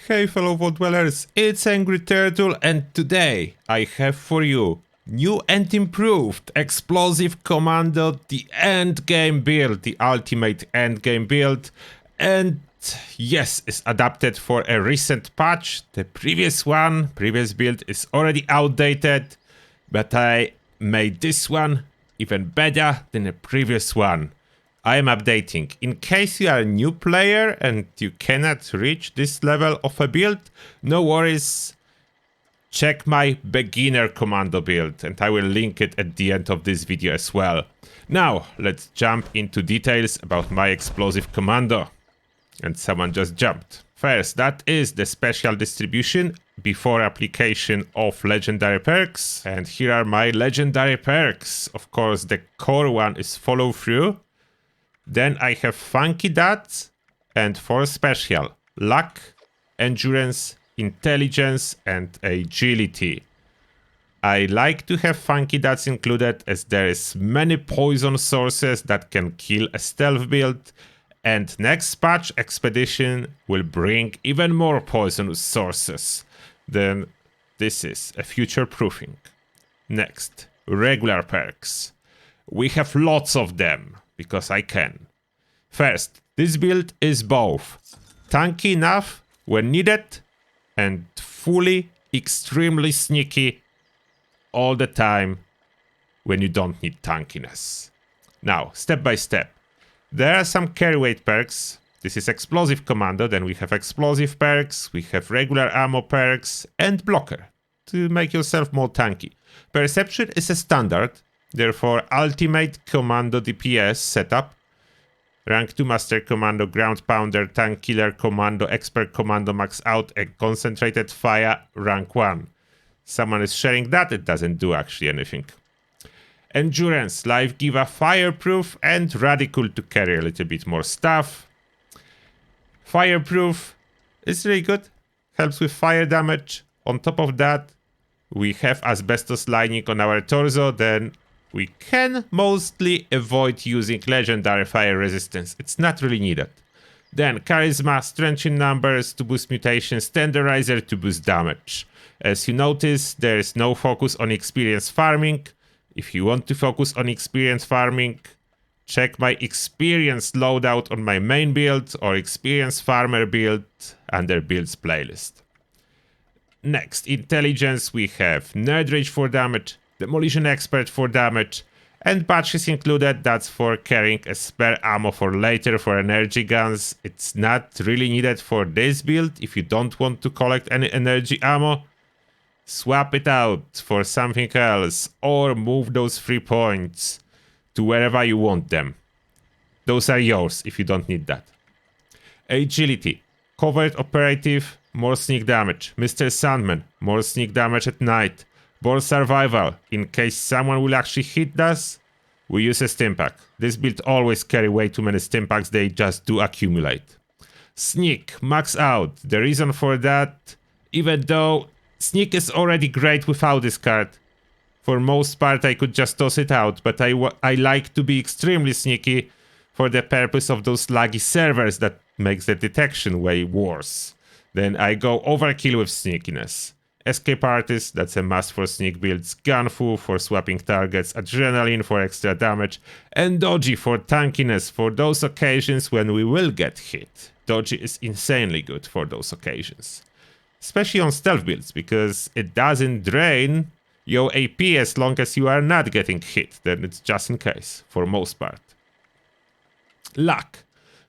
Hey fellow world dwellers, it's Angry Turtle, and today I have for you new and improved Explosive Commando, the endgame build, the ultimate endgame build, and yes, it's adapted for a recent patch. The previous build is already outdated, but I made this one even better than the previous one. I am updating. In case you are a new player and you cannot reach this level of a build, no worries. Check my beginner commando build and I will link it at the end of this video as well. Now, let's jump into details about my explosive commando. And someone just jumped. First, that is the special distribution before application of legendary perks. And here are my legendary perks. Of course, the core one is follow through. Then I have funky dots, and for special, luck, endurance, intelligence, and agility. I like to have funky dots included as there is many poison sources that can kill a stealth build, and next patch expedition will bring even more poisonous sources. Then this is a future proofing. Next, regular perks. We have lots of them. Because I can. First, this build is both tanky enough when needed and fully extremely sneaky all the time when you don't need tankiness. Now, step by step. There are some carry weight perks. This is explosive commando, then we have explosive perks, we have regular ammo perks and blocker to make yourself more tanky. Perception is a standard. Therefore, Ultimate Commando DPS setup, Rank 2 Master Commando, Ground Pounder, Tank Killer Commando, Expert Commando max out, and Concentrated Fire, Rank 1. Someone is sharing that, it doesn't do actually anything. Endurance, Life Giver, Fireproof, and Radical to carry a little bit more stuff. Fireproof is really good, helps with fire damage. On top of that, we have asbestos lining on our torso, then we can mostly avoid using legendary fire resistance. It's not really needed. Then charisma, strength in numbers to boost mutations, tenderizer to boost damage. As you notice, there is no focus on experience farming. If you want to focus on experience farming, check my experience loadout on my main build or experience farmer build under builds playlist. Next, intelligence, we have Nerd Rage for damage, Demolition Expert for damage, and patches included, that's for carrying a spare ammo for later for energy guns. It's not really needed for this build. If you don't want to collect any energy ammo, swap it out for something else or move those 3 points to wherever you want them. Those are yours if you don't need that. Agility, Covert Operative, more sneak damage. Mr. Sandman, more sneak damage at night. Ball Survival, in case someone will actually hit us, we use a stim pack. This build always carry way too many stim packs, they just do accumulate. Sneak, max out. The reason for that, even though sneak is already great without this card, for most part I could just toss it out, but I like to be extremely sneaky for the purpose of those laggy servers that makes the detection way worse. Then I go overkill with sneakiness. Escape Artist, that's a must for sneak builds, Gunfu for swapping targets, Adrenaline for extra damage, and Dodgy for tankiness for those occasions when we will get hit. Dodgy is insanely good for those occasions. Especially on stealth builds, because it doesn't drain your AP as long as you are not getting hit, then it's just in case, for most part. Luck.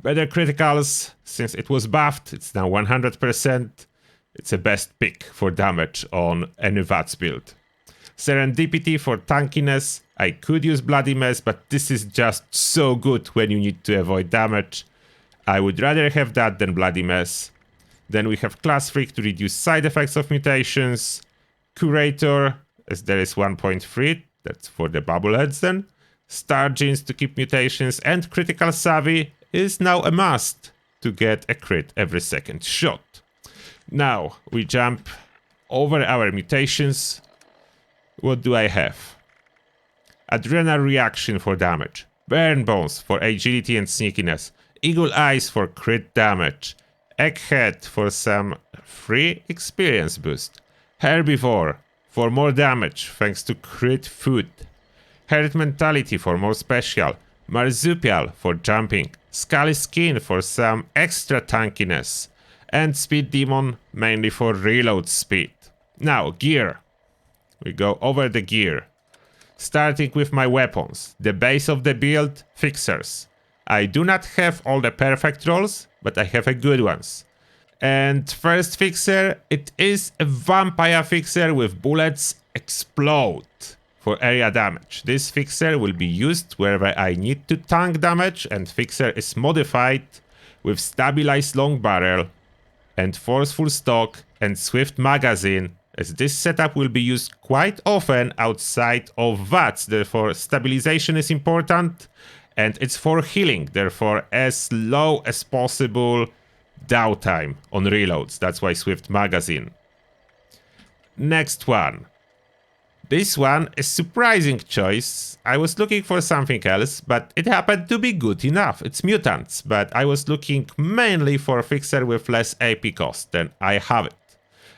Better criticals, since it was buffed, it's now 100%. It's a best pick for damage on any VATS build. Serendipity for tankiness. I could use Bloody Mess, but this is just so good when you need to avoid damage. I would rather have that than Bloody Mess. Then we have Class Freak to reduce side effects of mutations. Curator, as there is 1.3, that's for the bubbleheads then. Star Genes to keep mutations, and Critical Savvy is now a must to get a crit every second shot. Now, we jump over our mutations. What do I have? Adrenal Reaction for damage. Burn Bones for agility and sneakiness, Eagle Eyes for crit damage, Egghead for some free experience boost, Herbivore for more damage thanks to crit food, Herd Mentality for more special, Marsupial for jumping, Scaly Skin for some extra tankiness, and Speed Demon mainly for reload speed. Now, gear. We go over the gear. Starting with my weapons, the base of the build, fixers. I do not have all the perfect rolls, but I have a good ones. And first fixer, it is a vampire fixer with bullets explode for area damage. This fixer will be used wherever I need to tank damage, and fixer is modified with stabilized long barrel and forceful stock and swift magazine, as this setup will be used quite often outside of VATS, therefore stabilization is important, and it's for healing, therefore as low as possible downtime on reloads. That's why swift magazine. Next one. This one is surprising choice. I was looking for something else, but it happened to be good enough. It's mutants, but I was looking mainly for a fixer with less AP cost, then I have it.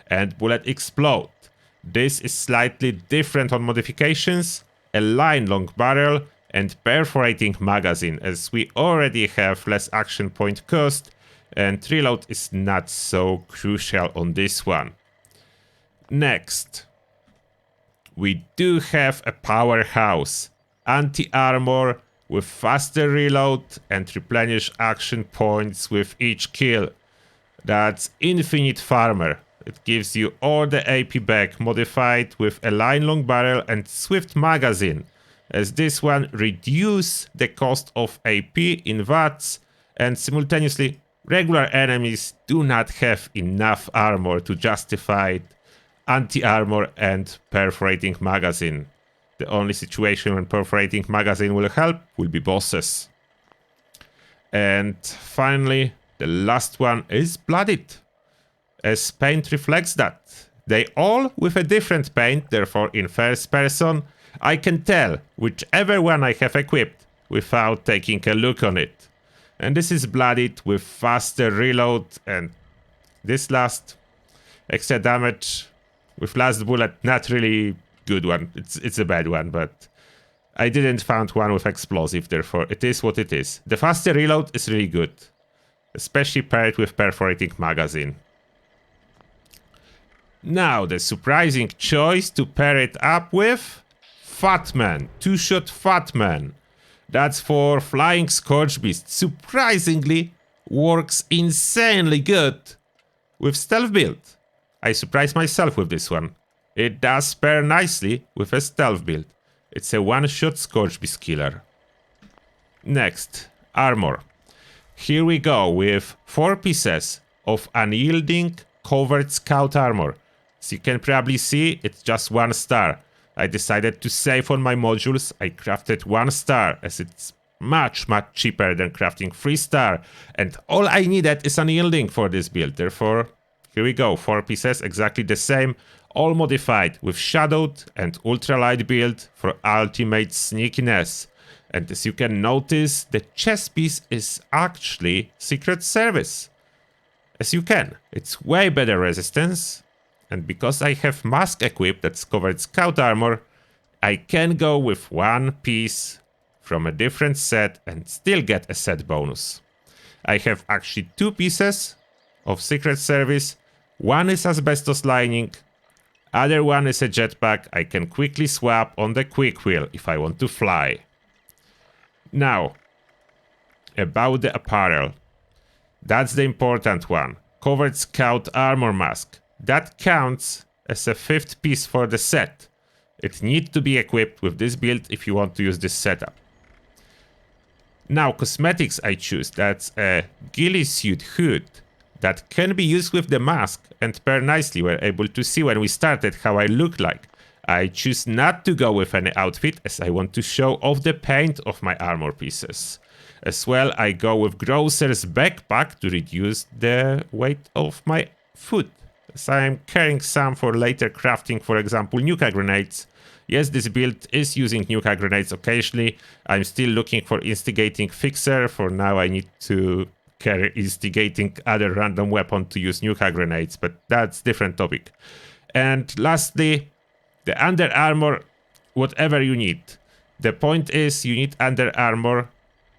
And bullet explode. This is slightly different on modifications, a line long barrel and perforating magazine, as we already have less action point cost, and reload is not so crucial on this one. Next, we do have a powerhouse, anti-armor with faster reload and replenish action points with each kill. That's Infinite Farmer. It gives you all the AP back, modified with a line long barrel and swift magazine, as this one reduce the cost of AP in VATS, and simultaneously regular enemies do not have enough armor to justify anti-armor and perforating magazine. The only situation when perforating magazine will help will be bosses. And finally, the last one is Blooded, as paint reflects that. They all with a different paint, therefore in first person I can tell whichever one I have equipped without taking a look on it. And this is Blooded with faster reload, and this last extra damage with last bullet, not really good one. It's a bad one, but I didn't find one with explosive, therefore it is what it is. The faster reload is really good, especially paired with perforating magazine. Now the surprising choice to pair it up with Fatman, two-shot Fatman. That's for Flying Scourge Beast. Surprisingly works insanely good with stealth build. I surprised myself with this one. It does pair nicely with a stealth build. It's a one-shot Scourge Beast killer. Next, armor. Here we go with 4 pieces of unyielding covered scout armor. As you can probably see, it's just 1 star. I decided to save on my modules. I crafted 1 star, as it's much cheaper than crafting 3 star. And all I needed is unyielding for this build. Therefore, here we go, 4 pieces, exactly the same, all modified with shadowed and ultralight build for ultimate sneakiness. And as you can notice, the chest piece is actually Secret Service. As you can, it's way better resistance. And because I have mask equipped that's covered scout armor, I can go with 1 piece from a different set and still get a set bonus. I have actually 2 pieces of Secret Service. One is asbestos lining, other one is a jetpack. I can quickly swap on the quick wheel if I want to fly. Now, about the apparel. That's the important one. Covered scout armor mask. That counts as a 5th piece for the set. It needs to be equipped with this build if you want to use this setup. Now, cosmetics I choose. That's a ghillie suit hood that can be used with the mask and pair nicely. We're able to see when we started how I look like. I choose not to go with any outfit, as I want to show off the paint of my armor pieces. As well, I go with Grocer's backpack to reduce the weight of my food, So I'm carrying some for later crafting, for example, Nuka grenades. Yes, this build is using Nuka grenades occasionally. I'm still looking for Instigating Fixer. For now, I need to carry Instigating other random weapon to use Nuka grenades, but that's different topic. And lastly, the under armor, whatever you need. The point is you need under armor,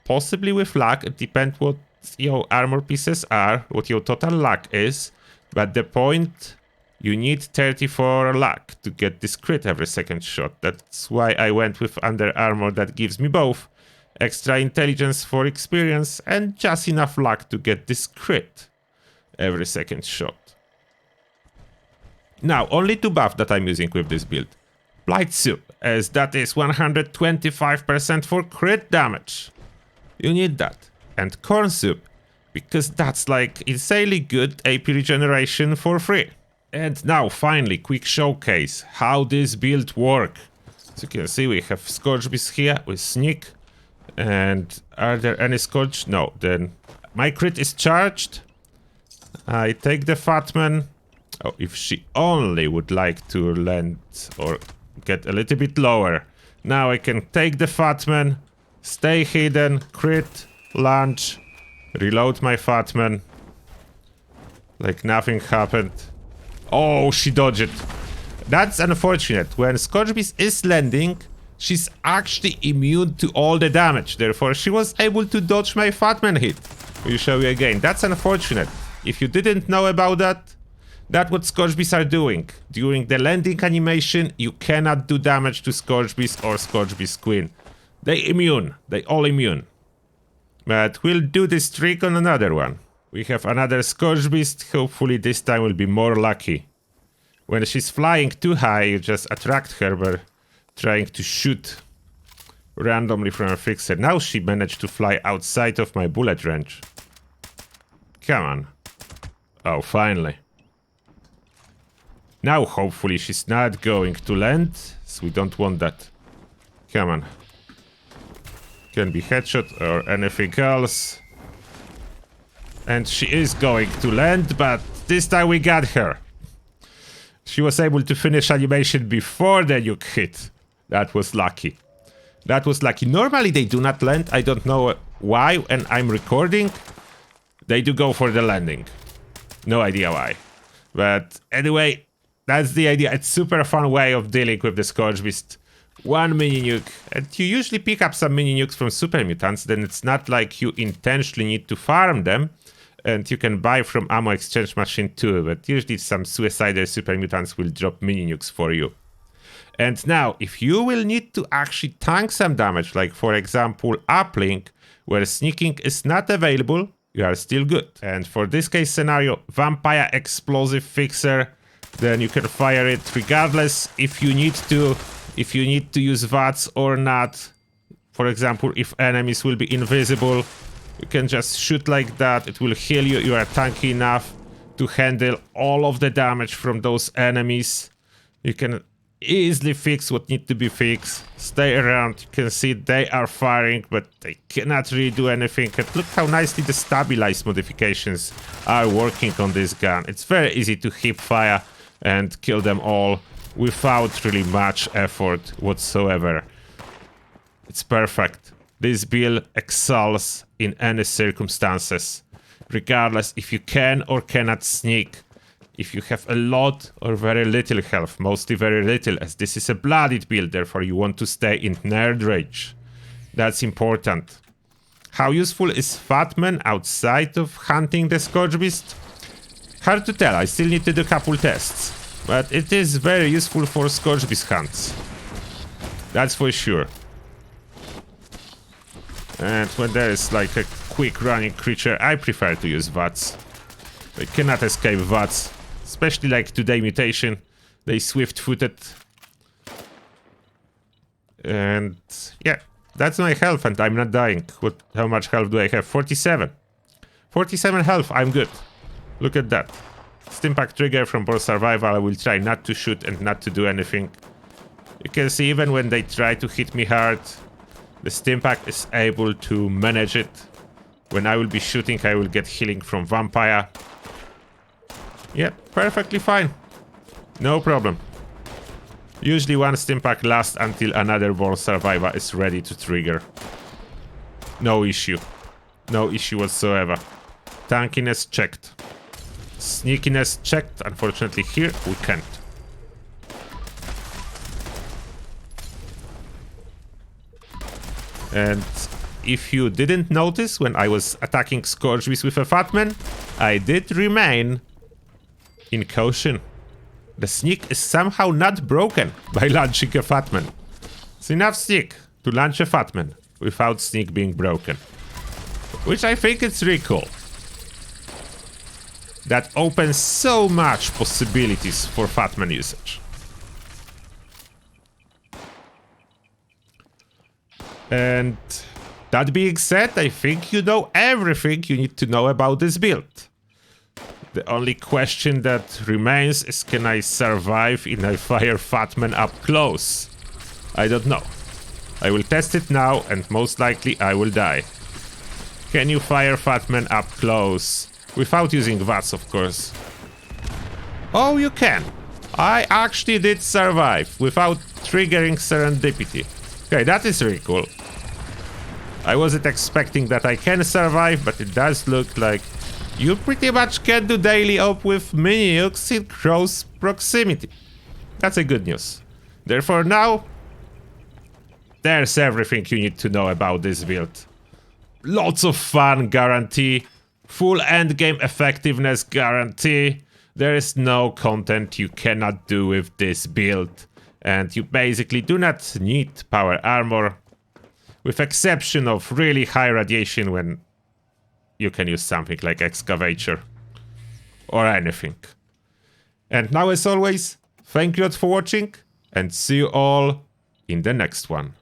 possibly with luck. It depends what your armor pieces are, what your total luck is. But the point, you need 34 luck to get this crit every second shot. That's why I went with under armor that gives me both extra intelligence for experience and just enough luck to get this crit every second shot. Now, only two buff that I'm using with this build. Blight Soup, as that is 125% for crit damage. You need that. And Corn Soup, because that's like insanely good AP regeneration for free. And now, finally, quick showcase how this build works. As you can see, we have Scorch Beast here with Sneak. And are there any Scorch? No, then my crit is charged. I take the Fatman. Oh, if she only would like to land or get a little bit lower. Now I can take the Fatman, stay hidden, crit, launch, reload my Fatman. Like nothing happened. Oh, she dodged it. That's unfortunate. When Scorch Beast is landing, she's actually immune to all the damage. Therefore, she was able to dodge my Fatman hit. We'll show you again. That's unfortunate. If you didn't know about that, that's what Scorch Beasts are doing. During the landing animation, you cannot do damage to Scorch Beast or Scorch Beast Queen. They immune. They all immune. But we'll do this trick on another one. We have another Scorch Beast. Hopefully this time will be more lucky. When she's flying too high, you just attract her by trying to shoot randomly from a fixer. Now she managed to fly outside of my bullet range. Come on. Oh, finally. Now hopefully she's not going to land, so we don't want that. Come on. Can be headshot or anything else. And she is going to land, but this time we got her. She was able to finish animation before the nuke hit. That was lucky. That was lucky. Normally they do not land. I don't know why. When I'm recording, they do go for the landing. No idea why. But anyway, that's the idea. It's super fun way of dealing with the Scorch Beast. One mini nuke. And you usually pick up some mini nukes from super mutants. Then it's not like you intentionally need to farm them. And you can buy from ammo exchange machine too. But usually some suicidal super mutants will drop mini nukes for you. And now, if you will need to actually tank some damage, like for example uplink, where sneaking is not available, you are still good. And for this case scenario, Vampire Explosive Fixer, then you can fire it regardless if you need to use VATS or not. For example, if enemies will be invisible, you can just shoot like that. It will heal you. You are tanky enough to handle all of the damage from those enemies. You can easily fix what needs to be fixed. Stay around. You can see they are firing, but they cannot really do anything. And look how nicely the stabilize modifications are working on this gun. It's very easy to hip fire and kill them all without really much effort whatsoever. It's perfect. This build excels in any circumstances, regardless if you can or cannot sneak. If you have a lot or very little health, mostly very little, as this is a blooded build, therefore you want to stay in nerd range. That's important. How useful is Fatman outside of hunting the Scorch Beast? Hard to tell, I still need to do a couple tests. But it is very useful for Scorch Beast hunts. That's for sure. And when there is like a quick running creature, I prefer to use VATS. They cannot escape VATS. Especially like today mutation. They swift-footed. And yeah, that's my health and I'm not dying. How much health do I have? 47. 47 health, I'm good. Look at that. Stimpack trigger from board survival. I will try not to shoot and not to do anything. You can see even when they try to hit me hard, the Stimpack is able to manage it. When I will be shooting, I will get healing from Vampire. Yeah, perfectly fine. No problem. Usually one Stimpack lasts until another War Survivor is ready to trigger. No issue. No issue whatsoever. Tankiness checked. Sneakiness checked. Unfortunately here we can't. And if you didn't notice when I was attacking Scourge Beast with a Fatman, I did remain in caution. The sneak is somehow not broken by launching a Fatman. It's enough sneak to launch a Fatman without sneak being broken. Which I think is really cool. That opens so much possibilities for Fatman usage. And that being said, I think you know everything you need to know about this build. The only question that remains is, can I survive in a fire Fatman up close? I don't know. I will test it now and most likely I will die. Can you fire Fatman up close? Without using VATS, of course. Oh, you can. I actually did survive without triggering Serendipity. Okay, that is really cool. I wasn't expecting that I can survive, but it does look like you pretty much can do daily op with mini nukes in close proximity. That's a good news. Therefore now, there's everything you need to know about this build. Lots of fun guarantee. Full endgame effectiveness guarantee. There is no content you cannot do with this build. And you basically do not need power armor. With exception of really high radiation when you can use something like Excavator. Or anything. And now as always, thank you lot for watching. And see you all in the next one.